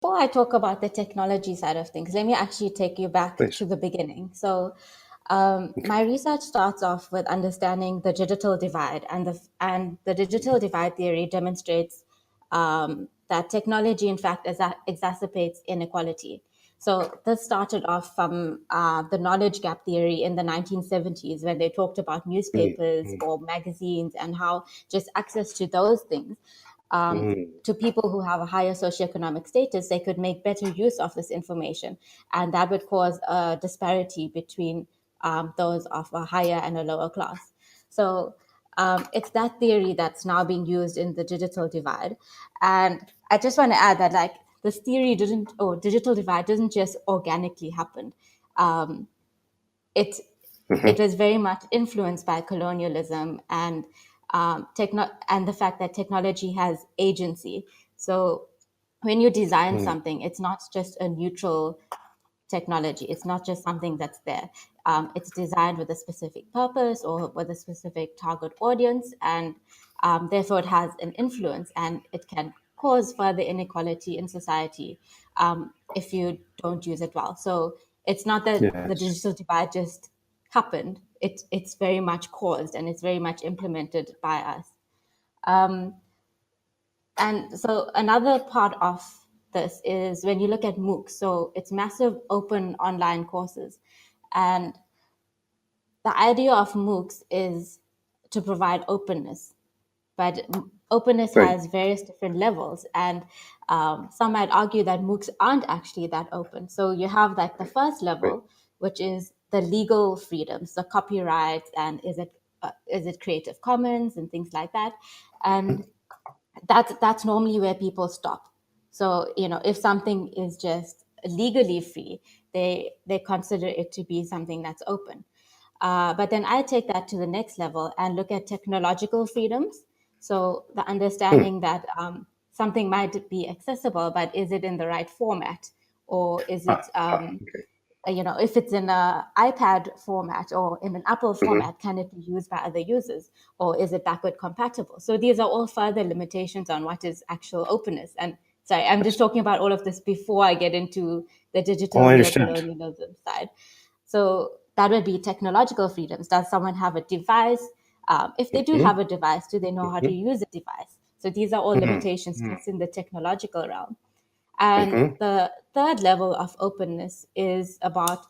Before I talk about the technology side of things, let me actually take you back Please. to the beginning. So, my research starts off with understanding the digital divide, and the digital divide theory demonstrates that technology, in fact, exacerbates inequality. So this started off from the knowledge gap theory in the 1970s, when they talked about newspapers Mm, or magazines and how just access to those things mm, to people who have a higher socioeconomic status, they could make better use of this information. And that would cause a disparity between those of a higher and a lower class. So it's that theory that's now being used in the digital divide. And I just want to add that, like, this theory didn't, or digital divide doesn't just organically happen. Um, it mhm, it was very much influenced by colonialism and and the fact that technology has agency. So when you design mm, something, it's not just a neutral technology. It's not just something that's there. It's designed with a specific purpose or with a specific target audience, and therefore it has an influence, and it can cause further inequality in society if you don't use it well. So it's not that the yes. digital divide just happened. It's very much caused, and it's very much implemented by us. Um, and so another part of this is when you look at MOOCs. So it's massive open online courses. And the idea of MOOCs is to provide openness, but openness Right. has various different levels. And some might argue that MOOCs aren't actually that open. So you have like the first Right. level, which is the legal freedoms, the copyrights, and is it Creative Commons and things like that. And that's normally where people stop. So, if something is just legally free, they consider it to be something that's open. But then I take that to the next level and look at technological freedoms. So the Mm, understanding that something might be accessible, but is it in the right format, or is it okay. if it's in an iPad format or in an Apple Mhm, format, can it be used by other users, or is it backward compatible? So these are all further limitations on what is actual openness. And sorry, I'm just yes. talking about all of this before I get into the Oh, digital I understand. neocolonialism side. So that would be technological freedoms. Does someone have a device? If they do Mhm, have a device, do they know how to mhm, use a device? So these are all mhm, limitations mhm, just in the technological realm. And mhm, the third level of openness is about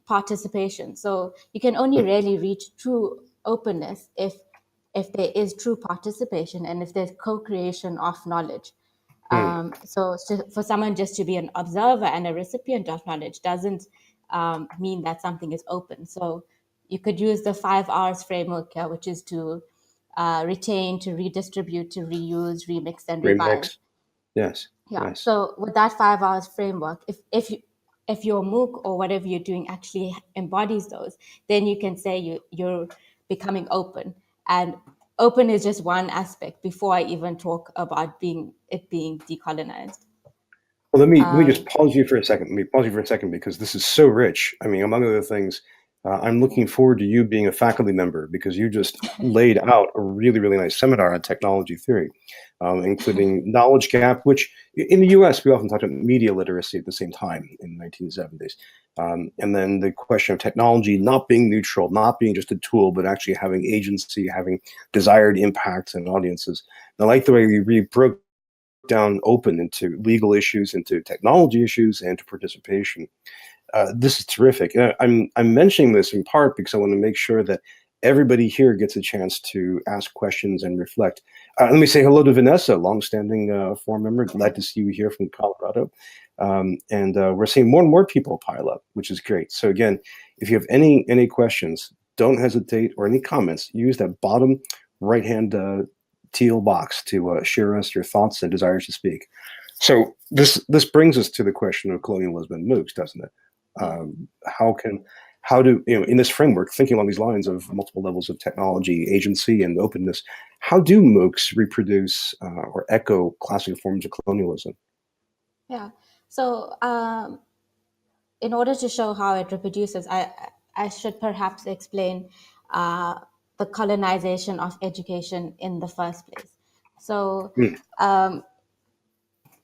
participation. So you can only really reach true openness if there is true participation and if there's co-creation of knowledge. mm. So for someone just to be an observer and a recipient of knowledge doesn't mean that something is open. So you could use the 5 R's framework here, which is to retain, to redistribute, to reuse, remix, and revive. Remix. Yes. Yeah. Yes. So with that 5 hours framework, if your MOOC or whatever you're doing actually embodies those, then you can say you're becoming open. And open is just one aspect before I even talk about it being decolonized. Well, let me just pause you for a second. Let me pause you for a second because this is so rich. I mean, among other things, I'm looking forward to you being a faculty member because you just laid out a really, really nice seminar on technology theory, including knowledge gap, which in the U.S. we often talked about media literacy at the same time in the 1970s, and then the question of technology not being neutral, not being just a tool, but actually having agency, having desired impacts and audiences. And I like the way you broke down open into legal issues, into technology issues, and to participation. This is terrific. I'm mentioning this in part because I want to make sure that everybody here gets a chance to ask questions and reflect. Let me say hello to Vanessa, longstanding forum member. Glad to see you here from Colorado. And we're seeing more and more people pile up, which is great. So again, if you have any questions, don't hesitate, or any comments, use that bottom right hand teal box to share us your thoughts and desires to speak. So this brings us to the question of colonialism and MOOCs, doesn't it? Yeah. How do in this framework, thinking along these lines of multiple levels of technology, agency, and openness, how do MOOCs reproduce or echo classic forms of colonialism? Yeah. So in order to show how it reproduces, I should perhaps explain uh, the colonization of education in the first place. So Mm,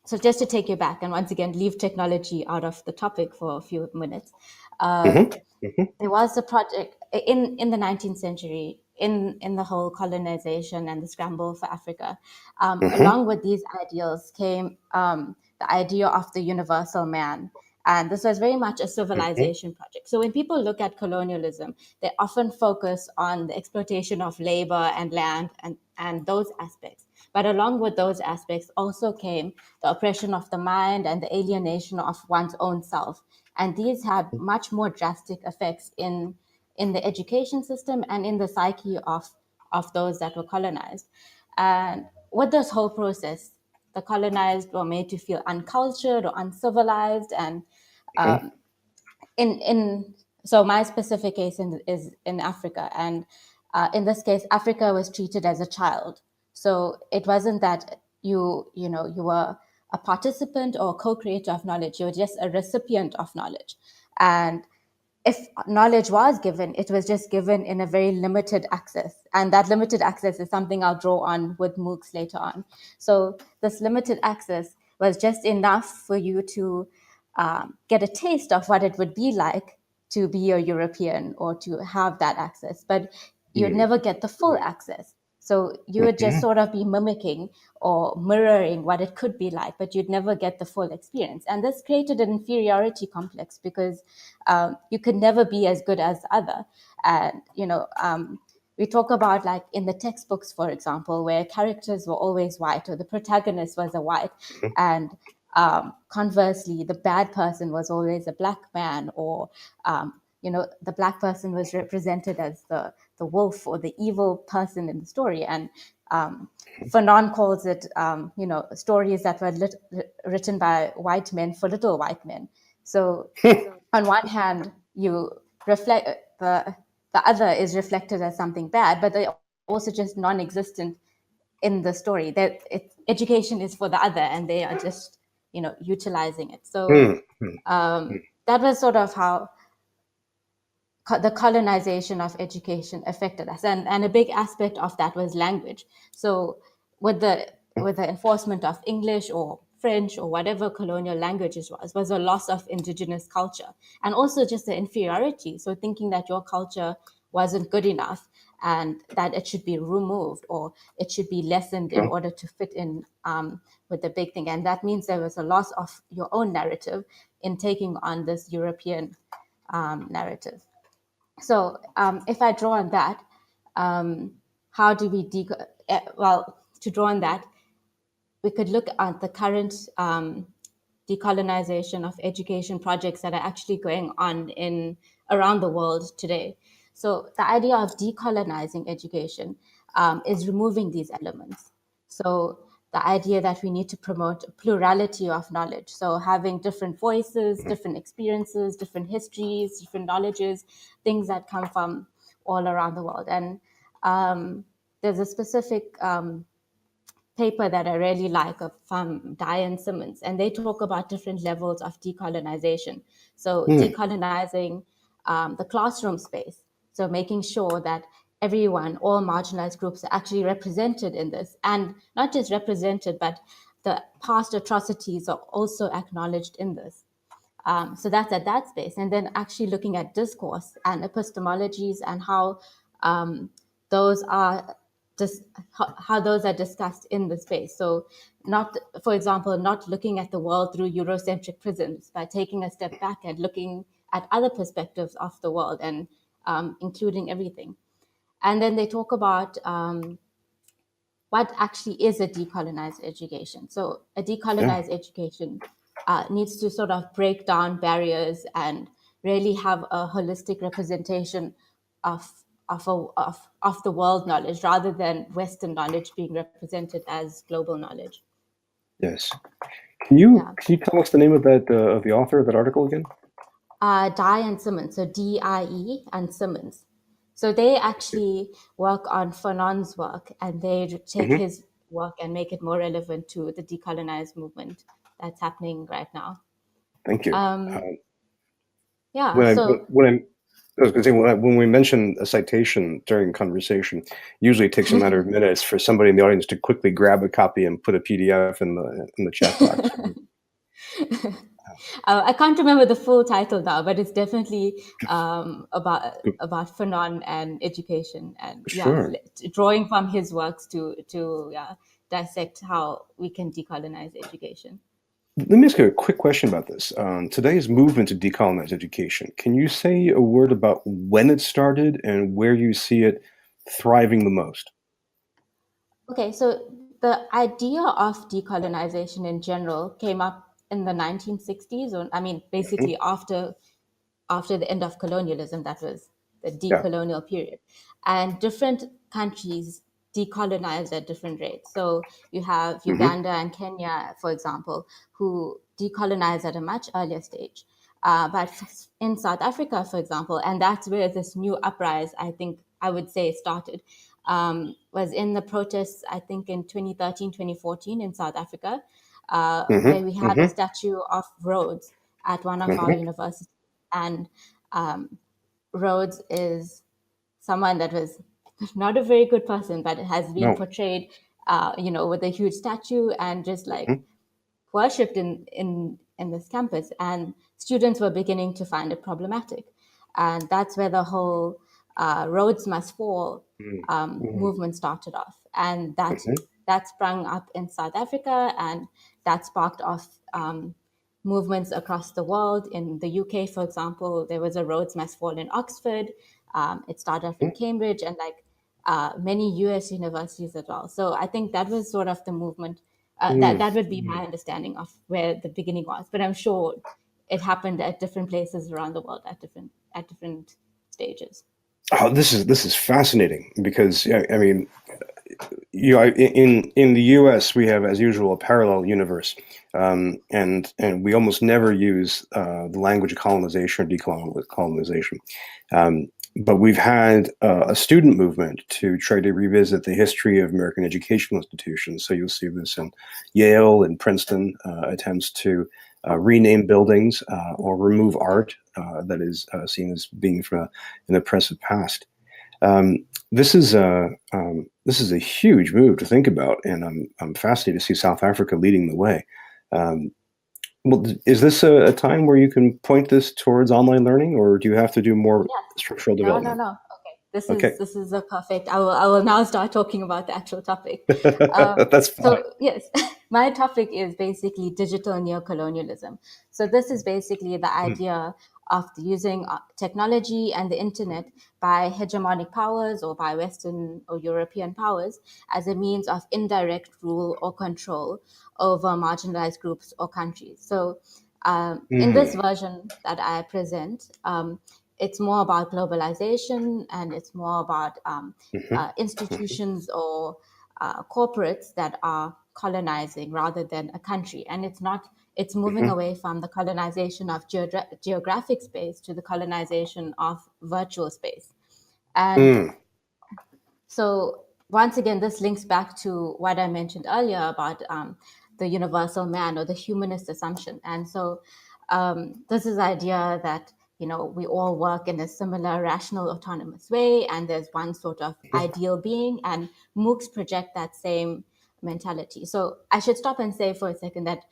so just to take you back and once again leave technology out of the topic for a few minutes, there was a project in the 19th century in the whole colonization and the scramble for Africa. Along with these ideals came the idea of the universal man. And this was very much a civilization project. So when people look at colonialism, they often focus on the exploitation of labor and land and those aspects. But along with those aspects also came the oppression of the mind and the alienation of one's own self. And these had much more drastic effects in the education system and in the psyche of those that were colonized. And with this whole process, the colonized were made to feel uncultured or uncivilized. And in so my specific case is in Africa, and in this case, Africa was treated as a child. So it wasn't that you were a participant or a co-creator of knowledge. You were just a recipient of knowledge, and if knowledge was given, it was just given in a very limited access. And that limited access is something I'll draw on with MOOCs later on. So this limited access was just enough for you to get a taste of what it would be like to be a European or to have that access. But you'd never get the full access. So you would just sort of be mimicking or mirroring what it could be like, but you'd never get the full experience. And this created an inferiority complex because you could never be as good as the other. And, we talk about like in the textbooks, for example, where characters were always white or the protagonist was a white. And conversely, the bad person was always a black man, or the black person was represented as the wolf or the evil person in the story. And Fanon calls it, stories that were written by white men for little white men. So on one hand, you reflect the other is reflected as something bad, but they're also just non-existent in the story. That education is for the other, and they are just utilizing it. So that was sort of how the colonization of education affected us, and a big aspect of that was language. So with the enforcement of English or French or whatever colonial languages was a loss of indigenous culture, and also just the inferiority. So thinking that your culture wasn't good enough and that it should be removed or it should be lessened in order to fit in with the big thing. And that means there was a loss of your own narrative in taking on this European narrative. So if I draw on that, how do we to draw on that, we could look at the current decolonization of education projects that are actually going on around the world today. So the idea of decolonizing education is removing these elements. So the idea that we need to promote plurality of knowledge. So having different voices, different experiences, different histories, different knowledges, things that come from all around the world. And there's a specific paper that I really like from Diane Simmons, and they talk about different levels of decolonization. So decolonizing the classroom space, so making sure that everyone, all marginalized groups are actually represented in this, and not just represented, but the past atrocities are also acknowledged in this. So that's at that space. And then actually looking at discourse and epistemologies and how those are how those are discussed in the space. So not, for example, not looking at the world through Eurocentric prisms, but taking a step back and looking at other perspectives of the world and including everything. And then they talk about what actually is a decolonized education. So a decolonized education needs to sort of break down barriers and really have a holistic representation of the world knowledge rather than Western knowledge being represented as global knowledge. Yes. Can you tell us the name of that of the author of that article again? Diane Simmons, so DIE and Simmons. So they actually work on Fanon's work, and they take his work and make it more relevant to the decolonized movement that's happening right now. Thank you. Yeah. When I was going to say, when we mention a citation during conversation, usually it takes a matter of minutes for somebody in the audience to quickly grab a copy and put a PDF in the chat box. I can't remember the full title now, but it's definitely about Fanon and education, and Sure. drawing from his works to dissect how we can decolonize education. Let me ask you a quick question about this. Today's movement to decolonize education, can you say a word about when it started and where you see it thriving the most? Okay, so the idea of decolonization in general came up in the 1960s, or I mean, basically after the end of colonialism, that was the Yeah. decolonial period. And different countries decolonized at different rates. So you have Uganda and Kenya, for example, who decolonized at a much earlier stage. But in South Africa, for example, and that's where this new uprise, I think I would say, started, was in the protests, I think in 2013, 2014 in South Africa, where we had a statue of Rhodes at one of our universities. And Rhodes is someone that was not a very good person, but it has been No. portrayed, with a huge statue and just like worshipped in this campus. And students were beginning to find it problematic. And that's where the whole Rhodes Must Fall movement started off. And that sprung up in South Africa, and that sparked off movements across the world. In the UK, for example, there was a Rhodes Must Fall in Oxford. It started off in Cambridge and many US universities as well. So I think that was sort of the movement. That would be my understanding of where the beginning was. But I'm sure it happened at different places around the world at different stages. Oh, this is fascinating because yeah, I mean, in the U.S. we have, as usual, a parallel universe, and we almost never use the language of colonization or decolonization. But we've had a student movement to try to revisit the history of American educational institutions. So you'll see this in Yale and Princeton, attempts to rename buildings or remove art that is seen as being from an oppressive past. Um, this is a huge move to think about, and I'm fascinated to see South Africa leading the way. Um, well, is this a time where you can point this towards online learning, or do you have to do more Yes. structural No, no, development? no. Okay. Okay, This is a perfect. I will now start talking about the actual topic. Um, that's fine. so yes, my topic is basically digital neocolonialism. So this is basically the idea of using technology and the internet by hegemonic powers or by Western or European powers as a means of indirect rule or control over marginalized groups or countries. So in this version that I present, it's more about globalization, and it's more about institutions or corporates that are colonizing rather than a country. And it's moving away from the colonization of geographic space to the colonization of virtual space. And so once again, this links back to what I mentioned earlier about the universal man or the humanist assumption. And so this is the idea that we all work in a similar, rational, autonomous way, and there's one sort of ideal being, and MOOCs project that same mentality. So I should stop and say for a second that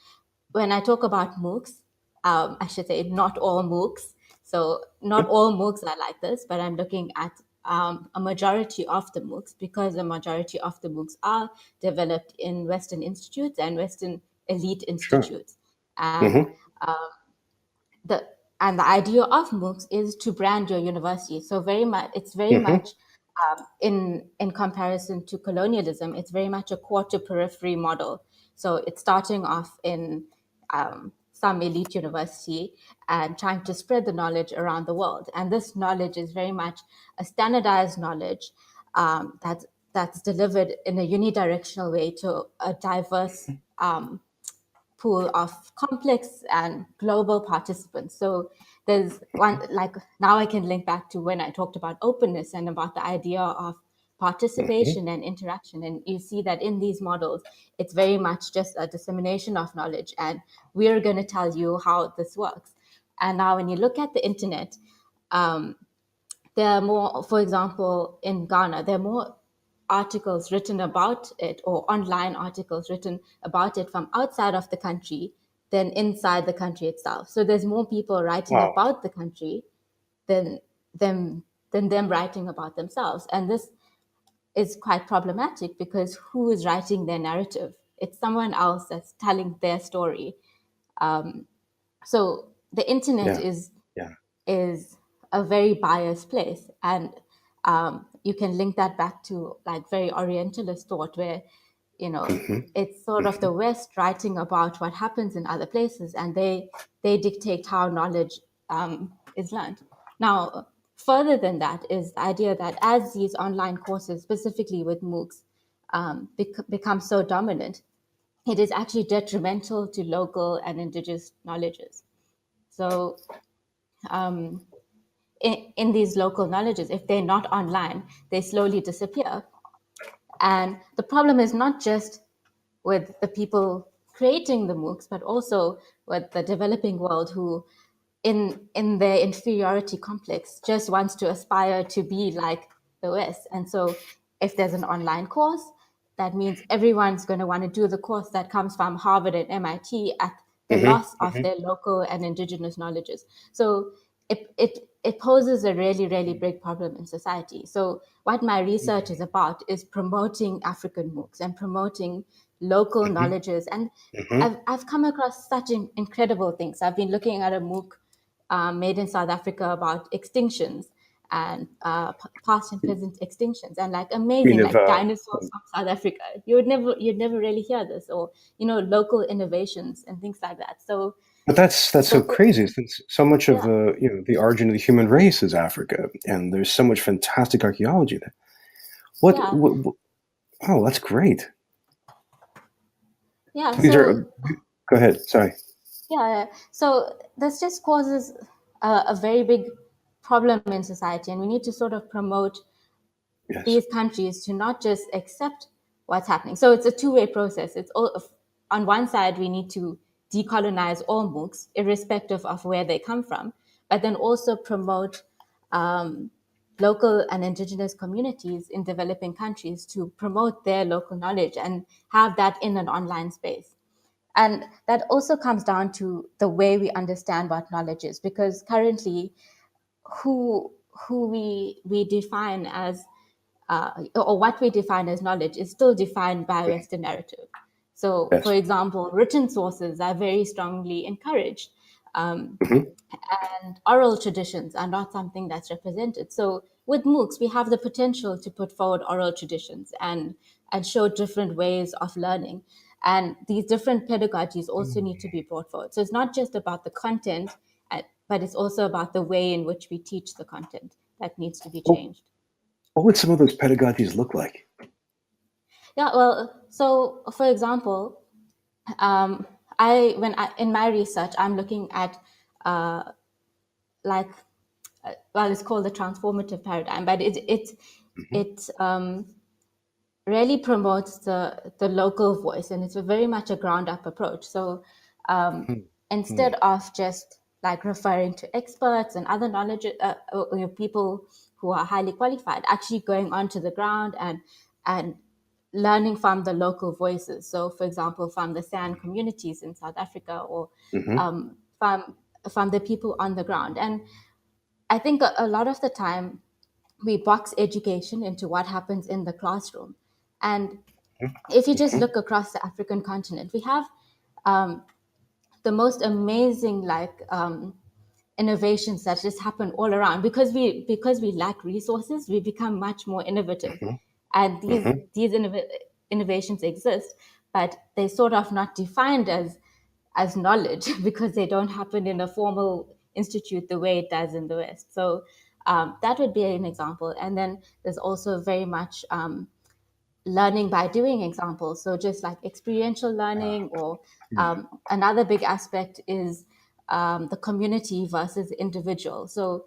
when I talk about MOOCs, I should say not all MOOCs. So not all MOOCs are like this, but I'm looking at a majority of the MOOCs, because a majority of the MOOCs are developed in Western institutes and Western elite Sure. institutes. And the the idea of MOOCs is to brand your university. So it's very much in comparison to colonialism, it's very much a core to periphery model. So it's starting off in some elite university and trying to spread the knowledge around the world. And this knowledge is very much a standardized knowledge that's delivered in a unidirectional way to a diverse pool of complex and global participants. So there's one, like, now I can link back to when I talked about openness and about the idea of participation and interaction. And you see that in these models, it's very much just a dissemination of knowledge, and we're going to tell you how this works. And now when you look at the internet, there are more, for example, in Ghana, there are more articles written about it, or online articles written about it from outside of the country than inside the country itself. So there's more people writing Wow. about the country than them than them writing about themselves. And this is quite problematic because who is writing their narrative? It's someone else that's telling their story. So the internet Yeah. Yeah. is a very biased place, and you can link that back to like very Orientalist thought, where you know Hmm. it's sort of Hmm. the West writing about what happens in other places, and they dictate how knowledge is learned. Now, further than that is the idea that as these online courses, specifically with MOOCs, become so dominant, it is actually detrimental to local and indigenous knowledges. So in these local knowledges, if they're not online, they slowly disappear. And the problem is not just with the people creating the MOOCs, but also with the developing world who, in their inferiority complex, just wants to aspire to be like the West. And so if there's an online course, that means everyone's going to want to do the course that comes from Harvard and MIT at the Hmm. loss of their local and indigenous knowledges. So it poses a really, really big problem in society. So what my research is about is promoting African MOOCs and promoting local Hmm. knowledges. And Hmm. I've come across such incredible things. I've been looking at a MOOC made in South Africa about extinctions and past and present extinctions, and like I mean, amazing, if like dinosaurs from South Africa. You'd never really hear this, or local innovations and things like that. So but that's so so crazy. Since so much of yeah, the the origin of the human race is Africa, and there's so much fantastic archaeology there. What? yeah, What oh, that's great. yeah. These are. So Go ahead. Sorry. yeah, so this just causes a very big problem in society, and we need to sort of promote Yes. these countries to not just accept what's happening. So it's a two-way process. It's all on one side, we need to decolonize all MOOCs, irrespective of where they come from, but then also promote local and indigenous communities in developing countries to promote their local knowledge and have that in an online space. And that also comes down to the way we understand what knowledge is, because currently who we define as or what we define as knowledge is still defined by Western narrative. So, for Yes. example, written sources are very strongly encouraged, Hmm. and oral traditions are not something that's represented. So, with MOOCs, we have the potential to put forward oral traditions and show different ways of learning. And these different pedagogies also need to be brought forward. So, it's not just about the content, but it's also about the way in which we teach the content that needs to be Well, changed. what would some of those pedagogies look like? Yeah, well, so for example, um, in my research, I'm looking at like well, it's called the transformative paradigm, but Hmm. it really promotes the local voice, and it's very much a ground up approach. So Hmm. instead of just like referring to experts and other knowledge people who are highly qualified, actually going onto the ground and learning from the local voices. So, for example, from the San communities in South Africa, or Hmm. from the people on the ground. And I think a lot of the time we box education into what happens in the classroom. And if you just Hmm. look across the African continent, we have the most amazing innovations that just happen all around, because we lack resources. We become much more innovative, Hmm. and Hmm. innovations exist, but they're sort of not defined as knowledge because they don't happen in a formal institute the way it does in the West. So that would be an example. And then there's also very much learning by doing examples. So just like experiential learning, or another big aspect is the community versus individual. So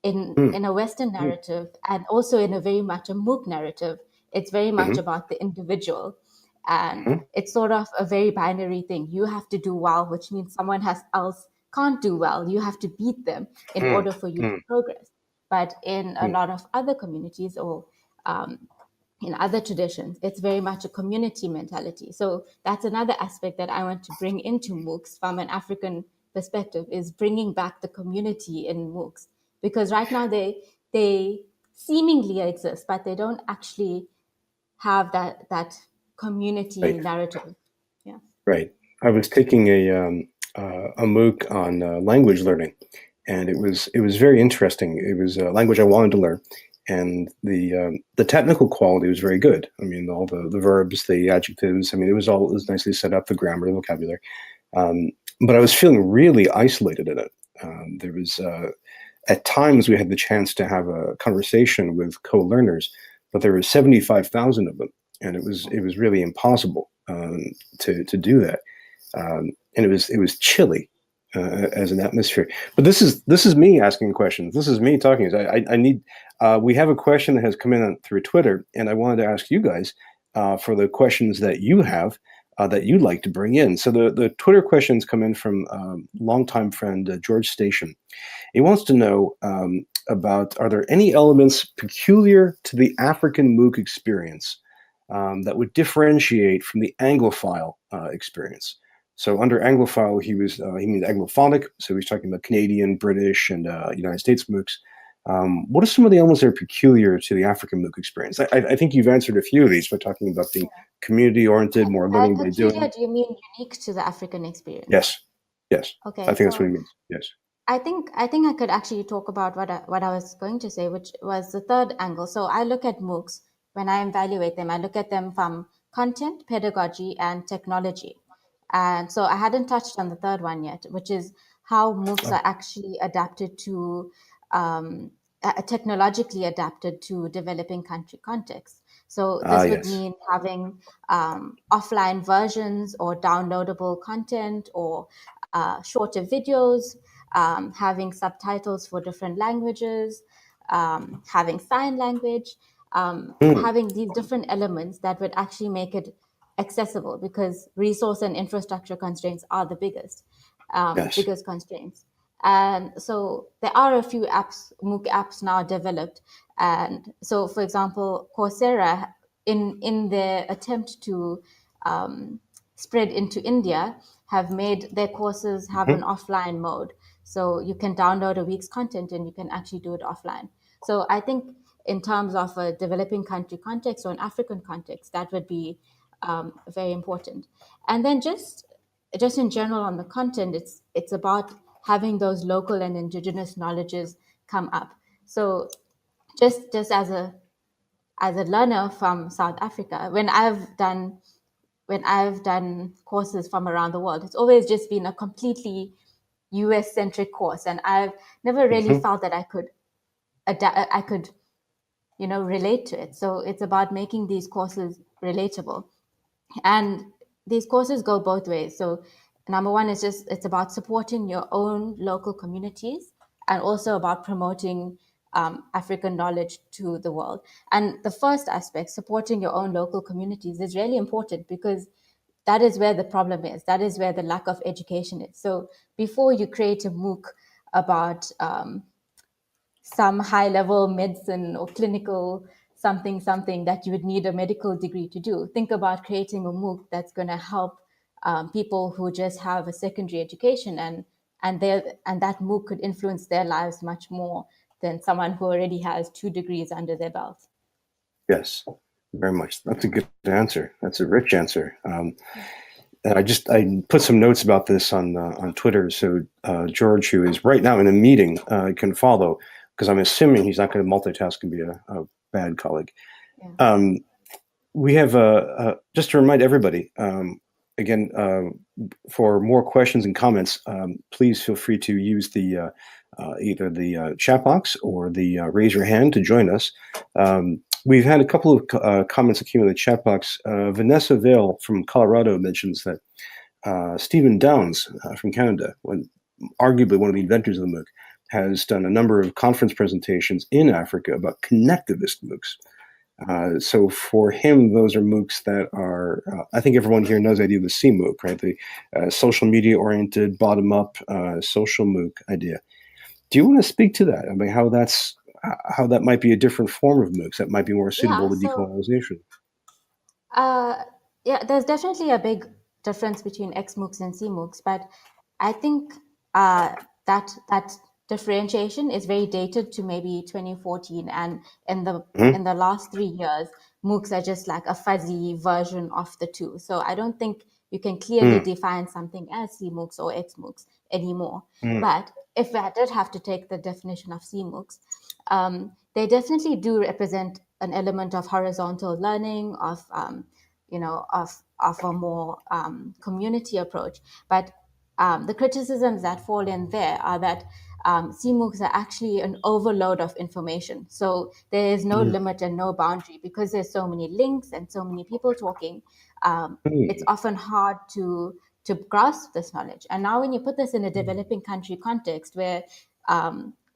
Hmm. in a Western narrative, and also in a very much a MOOC narrative, it's very much Hmm. about the individual. And Hmm. it's sort of a very binary thing. You have to do well, which means someone else can't do well. You have to beat them in Hmm. order for you to Hmm. progress. But in a lot of other communities or in other traditions, it's very much a community mentality. So that's another aspect that I want to bring into MOOCs from an African perspective, is bringing back the community in MOOCs. Because right now they seemingly exist, but they don't actually have that community Right. narrative. Yeah. Right. I was taking a MOOC on language learning, and it was very interesting. It was a language I wanted to learn, and the technical quality was very good. I mean, all the verbs, the adjectives. I mean, it was nicely set up, the grammar, the vocabulary. But I was feeling really isolated in it. There was at times we had the chance to have a conversation with co-learners, but there were 75,000 of them, and it was really impossible to do that. And it was chilly as an atmosphere. But this is me asking questions. This is me talking. I need. We have a question that has come in through Twitter, and I wanted to ask you guys for the questions that you have that you'd like to bring in. So the Twitter questions come in from longtime friend George Station. He wants to know about, are there any elements peculiar to the African MOOC experience that would differentiate from the Anglophile experience? So under Anglophile, he means Anglophonic. So he's talking about Canadian, British, and United States MOOCs. What are some of the elements that are peculiar to the African MOOC experience? I think you've answered a few of these by talking about the community-oriented, more learning by doing. Peculiar, do you mean unique to the African experience? Yes, yes. Okay, I think that's what he means. Yes. I think I could actually talk about what I was going to say, which was the third angle. So I look at MOOCs when I evaluate them. I look at them from content, pedagogy, and technology. And so I hadn't touched on the third one yet, which is how MOOCs are actually adapted to technologically adapted to developing country contexts. So this would mean having offline versions or downloadable content or shorter videos, having subtitles for different languages, having sign language, having these different elements that would actually make it accessible, because resource and infrastructure constraints are the biggest constraints. And so there are a few apps, MOOC apps now developed. And so, for example, Coursera, in their attempt to spread into India, have made their courses have an offline mode. So you can download a week's content and you can actually do it offline. So I think in terms of a developing country context or an African context, that would be very important. And then just in general on the content, it's about having those local and indigenous knowledges come up. So just as a learner from South Africa, when I've done courses from around the world, it's always just been a completely US centric course, and I've never really felt that I could relate to it. So it's about making these courses relatable. And these courses go both ways. So number one is it's about supporting your own local communities, and also about promoting African knowledge to the world. And the first aspect, supporting your own local communities, is really important, because that is where the problem is. That is where the lack of education is. So before you create a MOOC about some high-level medicine or clinical something that you would need a medical degree to do, think about creating a MOOC that's going to help people who just have a secondary education, and that MOOC could influence their lives much more than someone who already has 2 degrees under their belt. Yes, very much. That's a good answer. That's a rich answer. And I put some notes about this on Twitter, so George, who is right now in a meeting, can follow, because I'm assuming he's not going to multitask and be a bad colleague. Yeah. We have just to remind everybody, again, for more questions and comments, please feel free to use the either the chat box or the raise your hand to join us. We've had a couple of comments that came in the chat box. Vanessa Vale from Colorado mentions that Stephen Downs from Canada, arguably one of the inventors of the MOOC, has done a number of conference presentations in Africa about connectivist MOOCs. So for him, those are MOOCs that are, I think everyone here knows the idea of the CMOOC, right? The social media oriented, bottom up social MOOC idea. Do you want to speak to that? I mean, how how that might be a different form of MOOCs that might be more suitable Yeah, to so decolonization. yeah, there's definitely a big difference between XMOOCs and CMOOCs, but I think that differentiation is very dated to maybe 2014, and in the last 3 years, MOOCs are just like a fuzzy version of the two. So I don't think you can clearly define something as CMOOCs or XMOOCs anymore. But if I did have to take the definition of CMOOCs, they definitely do represent an element of horizontal learning, of of a more community approach. But the criticisms that fall in there are that CMOOCs are actually an overload of information. So there is no limit and no boundary because there's so many links and so many people talking. It's often hard to grasp this knowledge. And now when you put this in a developing country context where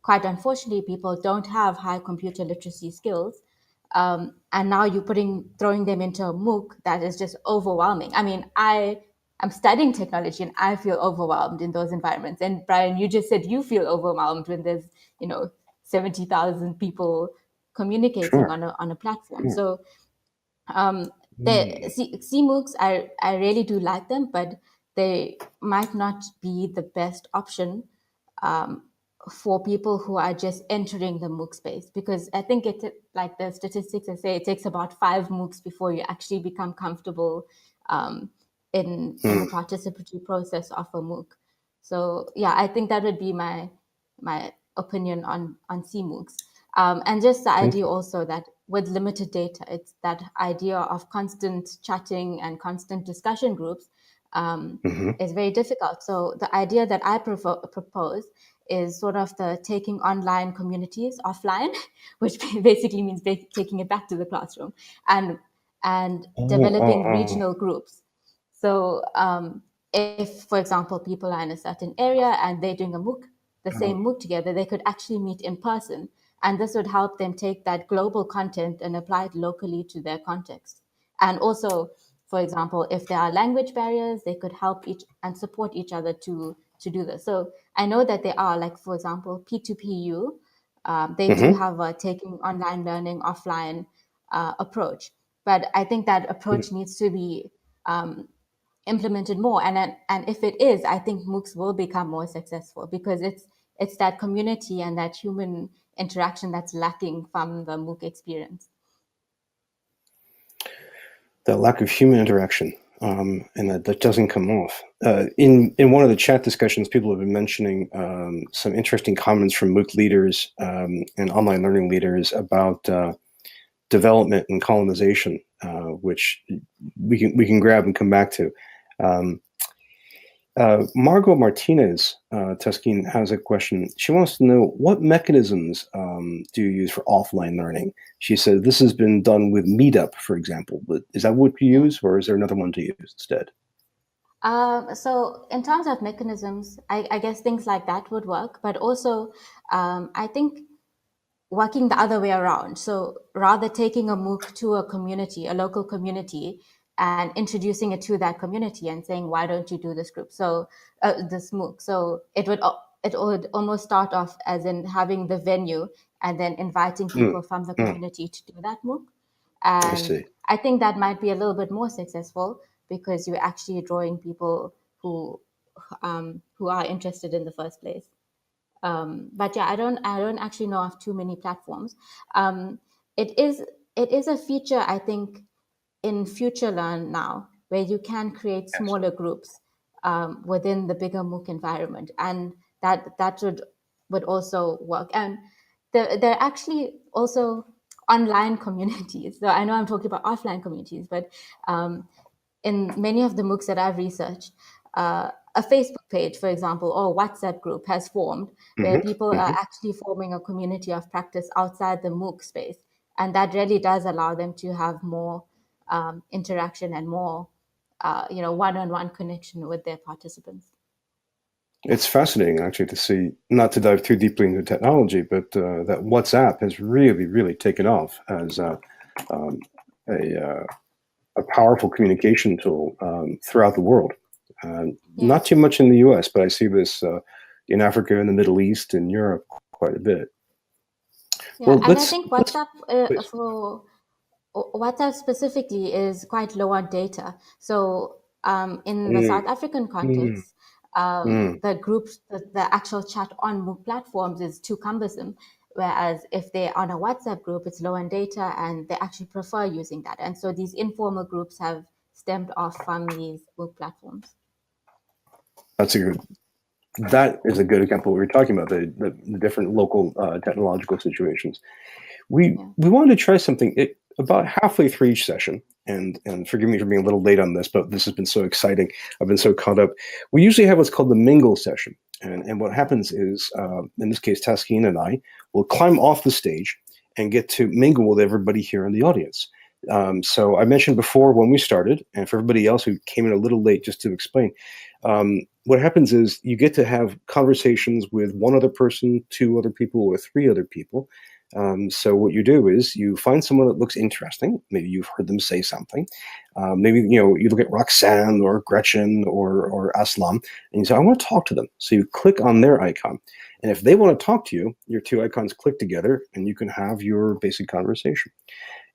quite unfortunately people don't have high computer literacy skills, and now you're throwing them into a MOOC that is just overwhelming. I mean, I'm studying technology and I feel overwhelmed in those environments. And Brian, you just said you feel overwhelmed when there's 70,000 people communicating Sure. on a platform. So the CMOOCs, I really do like them, but they might not be the best option for people who are just entering the MOOC space, because I think like the statistics say, it takes about 5 MOOCs before you actually become comfortable in the participatory process of a MOOC. So yeah, I think that would be my opinion on CMOOCs. And just the idea also that with limited data, it's that idea of constant chatting and constant discussion groups is very difficult. So the idea that I propose is sort of the taking online communities offline, which basically means taking it back to the classroom and developing regional groups. So if, for example, people are in a certain area and they're doing the same MOOC together, they could actually meet in person. And this would help them take that global content and apply it locally to their context. And also, for example, if there are language barriers, they could help each and support each other to do this. So I know that there are, like, for example, P2PU, they do have a taking online learning offline approach. But I think that approach needs to be implemented more. And if it is, I think MOOCs will become more successful because it's that community and that human interaction that's lacking from the MOOC experience. The lack of human interaction, and that doesn't come off. In one of the chat discussions, people have been mentioning some interesting comments from MOOC leaders and online learning leaders about development and colonization, which we can grab and come back to. Margot Martinez, Taskeen, has a question. She wants to know, what mechanisms do you use for offline learning? She said this has been done with Meetup, for example. But is that what you use, or is there another one to use instead? So in terms of mechanisms, I guess things like that would work. But also, I think working the other way around. So rather taking a MOOC to a community, a local community, and introducing it to that community and saying, why don't you do this group? So this MOOC. So it would almost start off as in having the venue and then inviting people from the community to do that MOOC. I And see. I think that might be a little bit more successful because you're actually drawing people who are interested in the first place. But yeah, I don't actually know of too many platforms. It is a feature, I think, in FutureLearn now, where you can create Yes. smaller groups within the bigger MOOC environment, and that would also work. And there are actually also online communities. So I know I'm talking about offline communities, but in many of the MOOCs that I've researched, a Facebook page, for example, or WhatsApp group has formed where people are actually forming a community of practice outside the MOOC space. And that really does allow them to have more interaction and more, one-on-one connection with their participants. It's fascinating, actually, to see, not to dive too deeply into technology, but that WhatsApp has really, really taken off as a powerful communication tool throughout the world. Not too much in the US, but I see this in Africa, in the Middle East, in Europe quite a bit. Yeah, Well, and I think for WhatsApp specifically is quite low on data. So in the South mm, African mm, context, mm. the groups, the actual chat on MOOC platforms is too cumbersome. Whereas if they're on a WhatsApp group, it's low on data and they actually prefer using that. And so these informal groups have stemmed off from these MOOC platforms. That's a good. That is a good example. We were talking about the different local technological situations. Yeah. We wanted to try something about halfway through each session, and forgive me for being a little late on this, but this has been so exciting. I've been so caught up. We usually have what's called the mingle session, and what happens is, in this case, Taskeen and I will climb off the stage and get to mingle with everybody here in the audience. So I mentioned before when we started, and for everybody else who came in a little late, just to explain, what happens is you get to have conversations with one other person, two other people, or three other people. So what you do is you find someone that looks interesting. Maybe you've heard them say something. Maybe you look at Roxanne or Gretchen or Aslam, and you say, "I want to talk to them." So you click on their icon, and if they want to talk to you, your two icons click together, and you can have your basic conversation.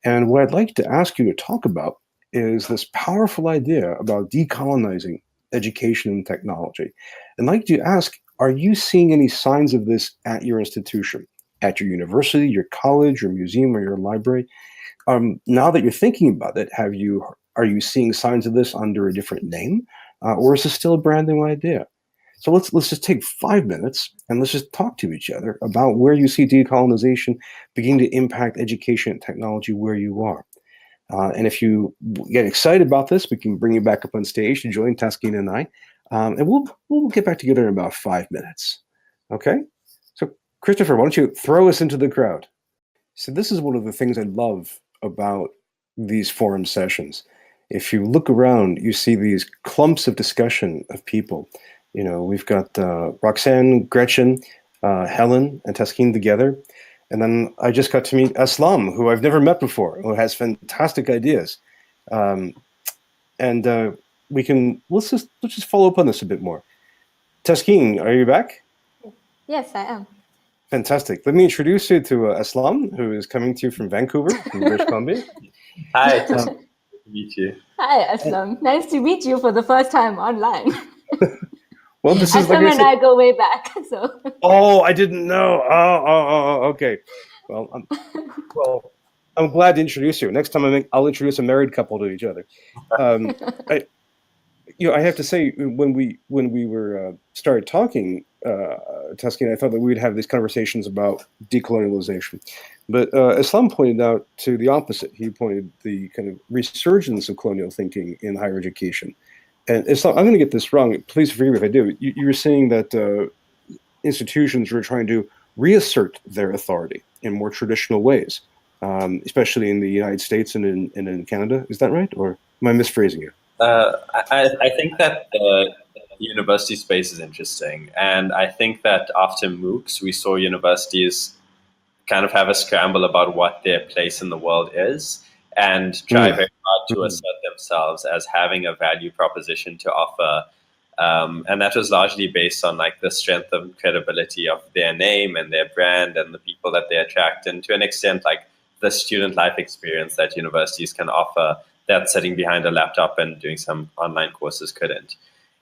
And what I'd like to ask you to talk about is this powerful idea about decolonizing education and technology. And I'd like to ask, are you seeing any signs of this at your institution, at your university, your college, your museum, or your library? Now that you're thinking about it, are you seeing signs of this under a different name, or is this still a brand new idea? So let's just take 5 minutes and let's just talk to each other about where you see decolonization beginning to impact education and technology where you are. And if you get excited about this, we can bring you back up on stage to join Taskeen and I, and we'll get back together in about 5 minutes. Okay? So Christopher, why don't you throw us into the crowd? So this is one of the things I love about these forum sessions. If you look around, you see these clumps of discussion of people. We've got Roxanne, Gretchen, Helen, and Taskeen together. And then I just got to meet Aslam, who I've never met before, who has fantastic ideas. And let's just follow up on this a bit more. Taskeen, are you back? Yes, I am. Fantastic. Let me introduce you to Aslam, who is coming to you from Vancouver, from British Columbia. Hi, it's nice to meet you. Hi, Aslam. Nice to meet you for the first time online. Well, this is Aslam and I go way back. So. Oh, I didn't know. Okay. Well, I'm glad to introduce you. Next time I'll introduce a married couple to each other. I have to say, when we were started talking, Tusky and I thought that we would have these conversations about decolonialization. But Islam pointed out to the opposite. He pointed the kind of resurgence of colonial thinking in higher education. And Islam, I'm going to get this wrong. Please forgive me if I do. You were saying that institutions were trying to reassert their authority in more traditional ways, especially in the United States and in Canada. Is that right? Or am I misphrasing you? I think that the university space is interesting. And I think that after MOOCs, we saw universities kind of have a scramble about what their place in the world is and try very hard to assert themselves as having a value proposition to offer. And that was largely based on like the strength and credibility of their name and their brand and the people that they attract, and to an extent like the student life experience that universities can offer that sitting behind a laptop and doing some online courses couldn't.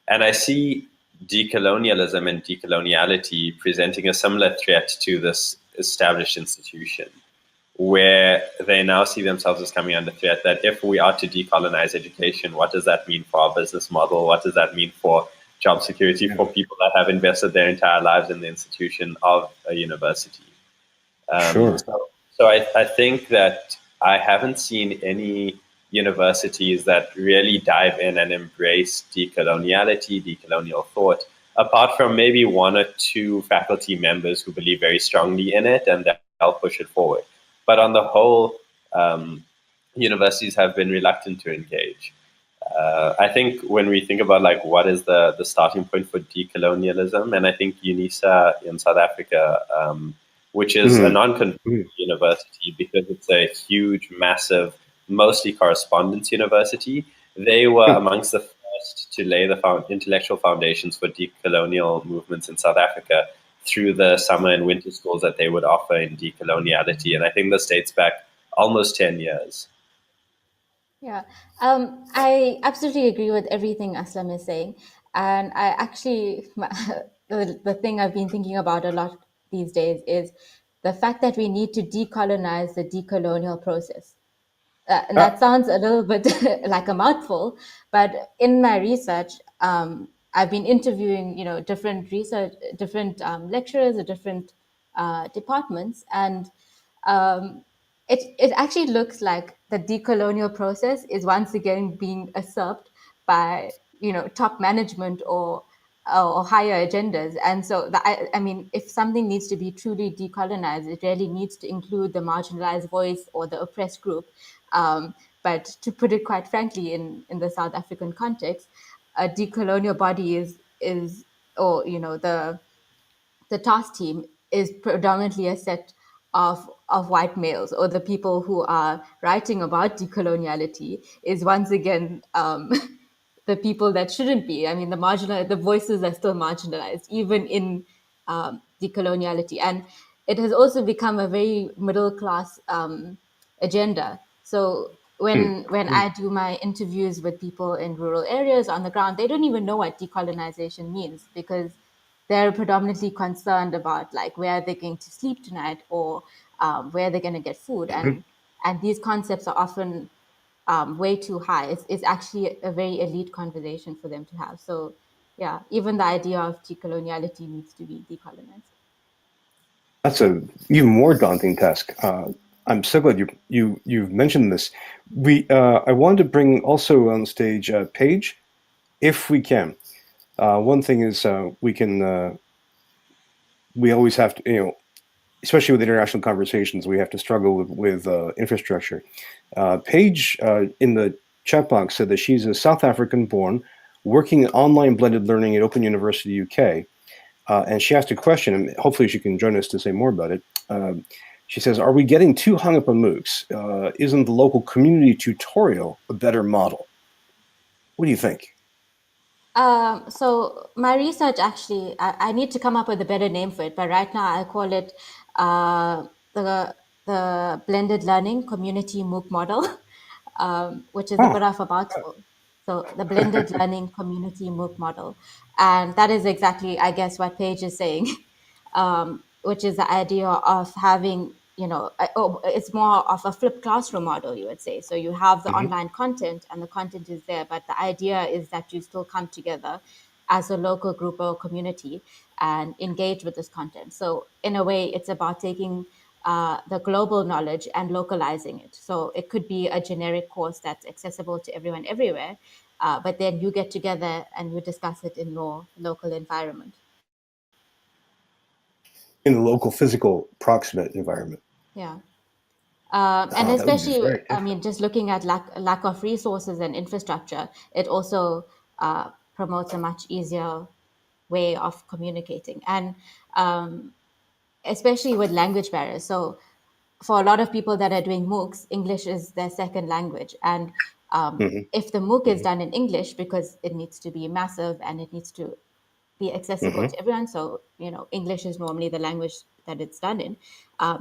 And I see decolonialism and decoloniality presenting a similar threat to this established institution, where they now see themselves as coming under threat, that if we are to decolonize education, what does that mean for our business model? What does that mean for job security for people that have invested their entire lives in the institution of a university? Sure. So I think that I haven't seen any universities that really dive in and embrace decoloniality, decolonial thought, apart from maybe one or two faculty members who believe very strongly in it and they'll push it forward. But on the whole, universities have been reluctant to engage. I think when we think about like what is the starting point for decolonialism, and I think UNISA in South Africa, which is a non-conforming university because it's a huge, massive, mostly correspondence university, they were amongst the first to lay the intellectual foundations for decolonial movements in South Africa through the summer and winter schools that they would offer in decoloniality. And I think this dates back almost 10 years. Yeah, I absolutely agree with everything Aslam is saying. And I actually, the thing I've been thinking about a lot these days is the fact that we need to decolonize the decolonial process. And that sounds a little bit like a mouthful, but in my research, I've been interviewing, different lecturers or different departments, and it actually looks like the decolonial process is once again being usurped by top management or higher agendas. And so I mean, if something needs to be truly decolonized, it really needs to include the marginalized voice or the oppressed group. But to put it quite frankly, in the South African context, a decolonial body is or the task team is predominantly a set of white males, or the people who are writing about decoloniality is once again the people that shouldn't be. I mean, the voices are still marginalized, even in decoloniality. And it has also become a very middle class agenda. So when I do my interviews with people in rural areas on the ground, they don't even know what decolonization means, because they're predominantly concerned about like where they're going to sleep tonight, or where they're going to get food, and these concepts are often way too high. It's actually a very elite conversation for them to have. So yeah, even the idea of decoloniality needs to be decolonized. That's a even more daunting task. I'm so glad you've mentioned this. I wanted to bring also on stage Paige, if we can. One thing is we always have to, especially with international conversations, we have to struggle with infrastructure. Paige in the chat box said that she's a South African born, working in online blended learning at Open University UK. And she asked a question, and hopefully she can join us to say more about it. She says, are we getting too hung up on MOOCs? Isn't the local community tutorial a better model? What do you think? So my research actually, I need to come up with a better name for it, but right now I call it the blended learning community MOOC model, which is a bit of a mouthful. So the blended learning community MOOC model, and that is exactly, I guess, what Paige is saying, which is the idea of having, it's more of a flipped classroom model, you would say. So you have the online content, and the content is there, but the idea is that you still come together as a local group or community and engage with this content. So in a way, it's about taking the global knowledge and localizing it. So it could be a generic course that's accessible to everyone everywhere, but then you get together and you discuss it in your local environment. In the local, physical, proximate environment. Yeah. And That would be especially, great. I mean, just looking at lack of resources and infrastructure, it also promotes a much easier way of communicating. And especially with language barriers. So for a lot of people that are doing MOOCs, English is their second language. And if the MOOC is done in English, because it needs to be massive and it needs to be accessible to everyone, so English is normally the language that it's done in,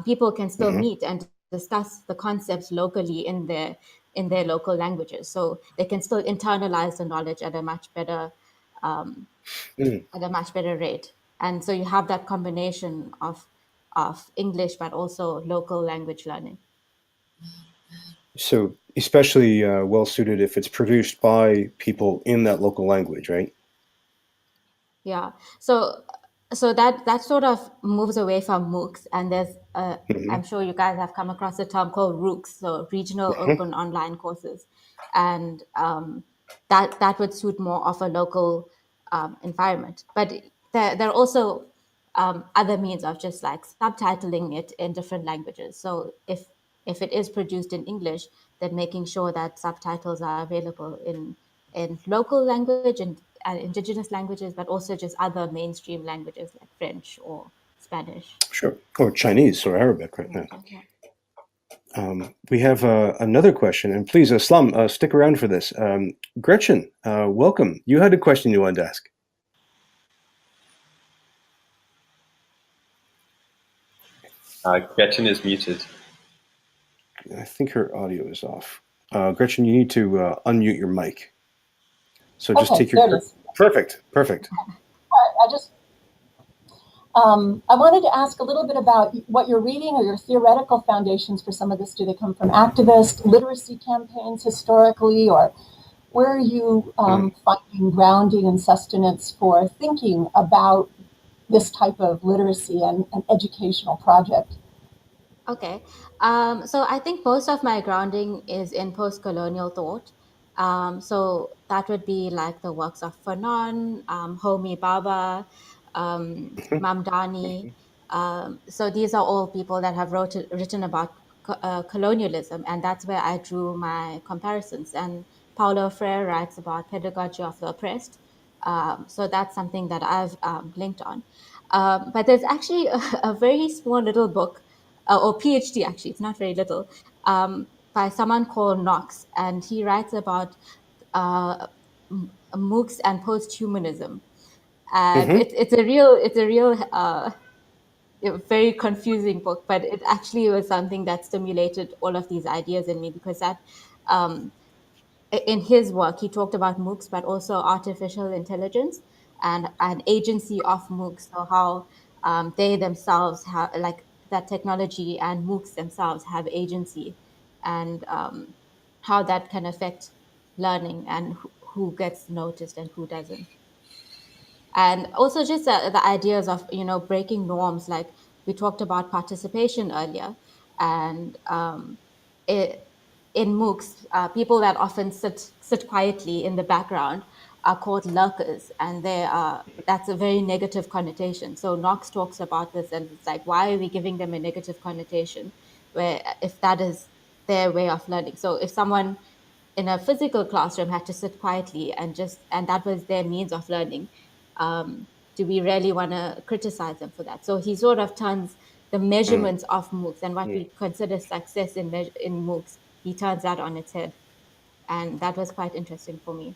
people can still meet and discuss the concepts locally in their local languages. So they can still internalize the knowledge at a much better rate. And so you have that combination of English, but also local language learning. So especially well suited if it's produced by people in that local language, right? Yeah. So that sort of moves away from MOOCs, and there's I'm sure you guys have come across a term called ROOCs, so regional open online courses, and that would suit more of a local environment. But there are also other means of just like subtitling it in different languages. So if it is produced in English, then making sure that subtitles are available in local language and indigenous languages, but also just other mainstream languages like French or Spanish. Sure. Or Chinese or Arabic right now. Yeah. We have another question, and please, Islam, stick around for this. Gretchen, welcome. You had a question you wanted to ask. Gretchen is muted. I think her audio is off. Gretchen, you need to unmute your mic. So just Okay, take your... there it is. Perfect. I wanted to ask a little bit about what you're reading or your theoretical foundations for some of this. Do they come from activist literacy campaigns historically, or where are you finding grounding and sustenance for thinking about this type of literacy and an educational project? Okay. So I think most of my grounding is in post-colonial thought. So that would be like the works of Fanon, Homi Bhabha, Mamdani. So these are all people that have written about colonialism, and that's where I drew my comparisons. And Paulo Freire writes about pedagogy of the oppressed. So that's something that I've linked on. But there's actually a very small little book, or PhD actually, it's not very little, by someone called Knox, and he writes about MOOCs and post-humanism, and it's a real very confusing book, but it actually was something that stimulated all of these ideas in me, because that in his work, he talked about MOOCs, but also artificial intelligence and an agency of MOOCs. So how they themselves have, like, that technology and MOOCs themselves have agency, and how that can affect learning, and who gets noticed and who doesn't. And also just the ideas of, breaking norms. Like, we talked about participation earlier, and in MOOCs, people that often sit quietly in the background are called lurkers, and that's a very negative connotation. So Knox talks about this, and it's like, why are we giving them a negative connotation, where if that is their way of learning? So if someone in a physical classroom had to sit quietly and that was their means of learning, do we really want to criticize them for that? So he sort of turns the measurements of MOOCs and what we consider success in MOOCs, he turns that on its head. And that was quite interesting for me.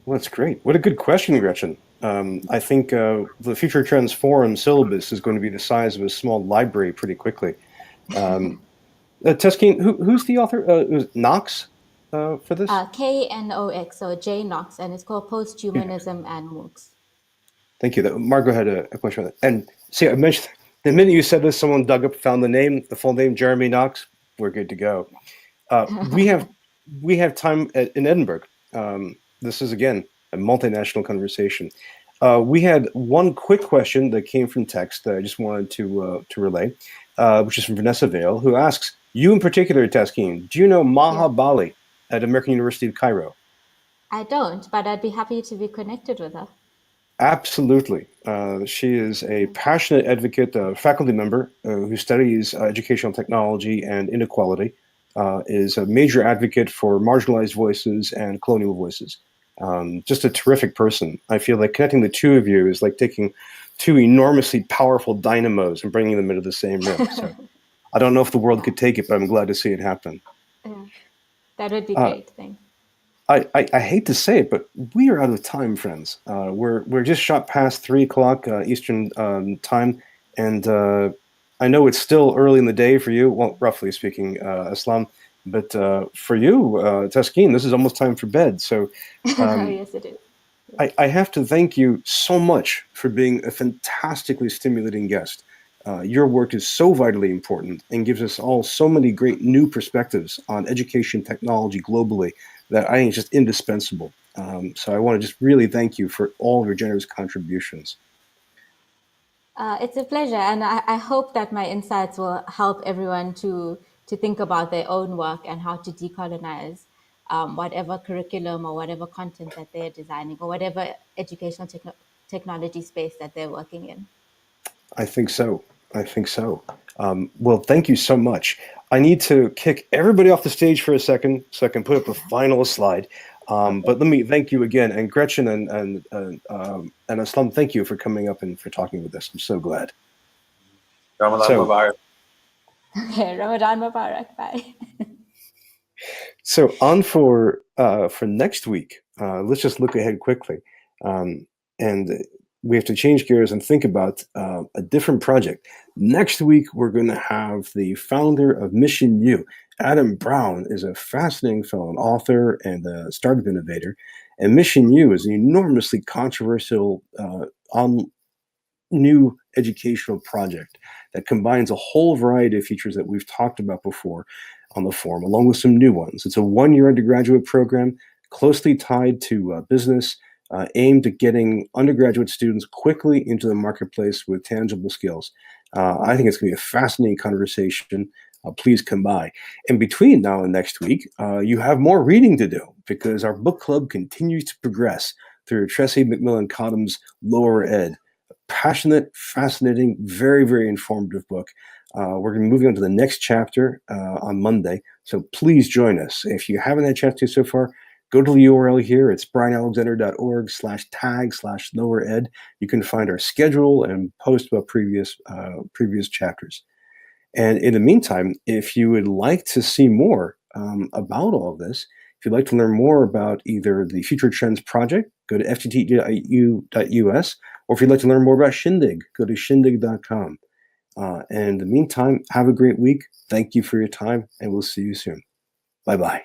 Well, that's great. What a good question, Gretchen. I think the Future Transform syllabus is going to be the size of a small library pretty quickly. Taskeen, who's the author? Was it Knox for this? Knox, so J Knox, and it's called Posthumanism and MOOCs. Thank you. Margot had a question on that. And see, I mentioned the minute you said this, someone dug up, found the full name, Jeremy Knox. We're good to go. We have time in Edinburgh. This is, again, a multinational conversation. We had one quick question that came from text that I just wanted to relay, which is from Vanessa Vale, who asks, you in particular, Taskeen, do you know Maha Bali at American University of Cairo? I don't, but I'd be happy to be connected with her. Absolutely. She is a passionate advocate, faculty member who studies educational technology and inequality, is a major advocate for marginalized voices and colonial voices. Just a terrific person. I feel like connecting the two of you is like taking two enormously powerful dynamos and bringing them into the same room. So I don't know if the world could take it, but I'm glad to see it happen. Yeah, that would be great. Thanks. I hate to say it, but we are out of time, friends. We're just shot past 3 o'clock Eastern time, and I know it's still early in the day for you. Well, roughly speaking, Islam, but for you, Taskeen, this is almost time for bed. So Yes, it is. I have to thank you so much for being a fantastically stimulating guest. Your work is so vitally important and gives us all so many great new perspectives on education technology globally that I think is just indispensable. So I want to just really thank you for all of your generous contributions. It's a pleasure, and I hope that my insights will help everyone to think about their own work and how to decolonize whatever curriculum or whatever content that they're designing, or whatever educational technology space that they're working in. I think so. I think so. Well, thank you so much. I need to kick everybody off the stage for a second so I can put up the final slide. But let me thank you again, and Gretchen and Aslam, thank you for coming up and for talking with us. I'm so glad. Ramadan Mubarak. Okay, Ramadan Mubarak. Bye. So on for next week. Let's just look ahead quickly, and we have to change gears and think about a different project. Next week, we're going to have the founder of Mission U. Adam Brown is a fascinating fellow, an author and a startup innovator. And Mission U is an enormously controversial new educational project that combines a whole variety of features that we've talked about before on the forum, along with some new ones. It's a one-year undergraduate program closely tied to business, aimed at getting undergraduate students quickly into the marketplace with tangible skills. I think it's going to be a fascinating conversation. Please come by. In between now and next week, you have more reading to do because our book club continues to progress through Tressie McMillan Cottom's Lower Ed. Passionate, fascinating, very, very informative book. We're going to be moving on to the next chapter on Monday. So please join us. If you haven't had a chance to so far, go to the URL here. It's brianalexander.org/tag/lower ed. You can find our schedule and post about previous chapters. And in the meantime, if you would like to see more about all of this, if you'd like to learn more about either the Future Trends Project, go to ftt.u.us, or if you'd like to learn more about Shindig, go to shindig.com. And in the meantime, have a great week. Thank you for your time, and we'll see you soon. Bye-bye.